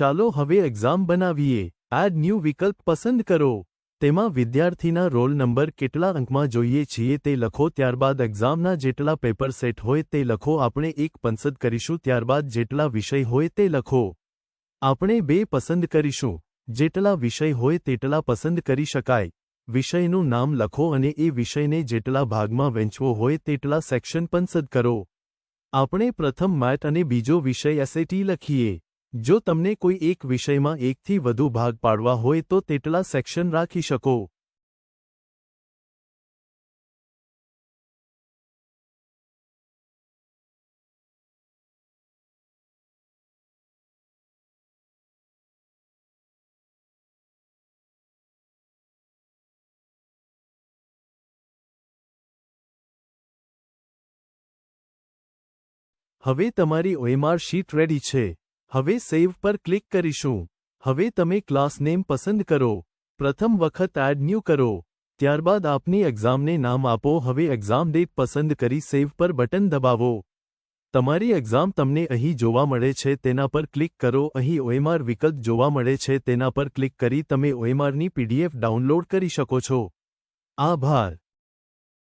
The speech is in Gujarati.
ચાલો હવે એક્ઝામ બનાવીએ. એડ ન્યૂ વિકલ્પ પસંદ કરો. તેમાં વિદ્યાર્થીના રોલ નંબર કેટલા અંકમાં જોઈએ છીએ તે લખો. ત્યારબાદ એક્ઝામના જેટલા પેપર સેટ હોય તે લખો. આપણે એક પસંદ કરીશું. ત્યારબાદ જેટલા વિષય હોય તે લખો. આપણે 2 પસંદ કરીશું. જેટલા વિષય હોય તેટલા પસંદ કરી શકાય. વિષયનું નામ લખો અને એ વિષયને જેટલા ભાગમાં વહેંચવો હોય તેટલા સેક્શન પસંદ કરો. આપણે પ્રથમ મેથ અને બીજો વિષય એસએટી લખીએ. જો તમને કોઈ એક વિષયમાં એકથી વધુ ભાગ પાડવા હોય તો તેટલા સેક્શન રાખી શકો. હવે તમારી OMR શીટ રેડી છે. હવે સેવ પર ક્લિક કરીશું. હવે તમે ક્લાસ નેમ પસંદ કરો. પ્રથમ વખત એડ ન્યૂ કરો. ત્યારબાદ આપની એક્ઝામને નામ આપો. હવે એક્ઝામ ડેટ પસંદ કરી સેવ પર બટન દબાવો. તમારી એક્ઝામ તમને અહીં જોવા મળે છે તેના પર ક્લિક કરો. અહીં OMR વિકલ્પ જોવા મળે છે તેના પર ક્લિક કરી તમે OMRની PDF ડાઉનલોડ કરી શકો છો. આભાર.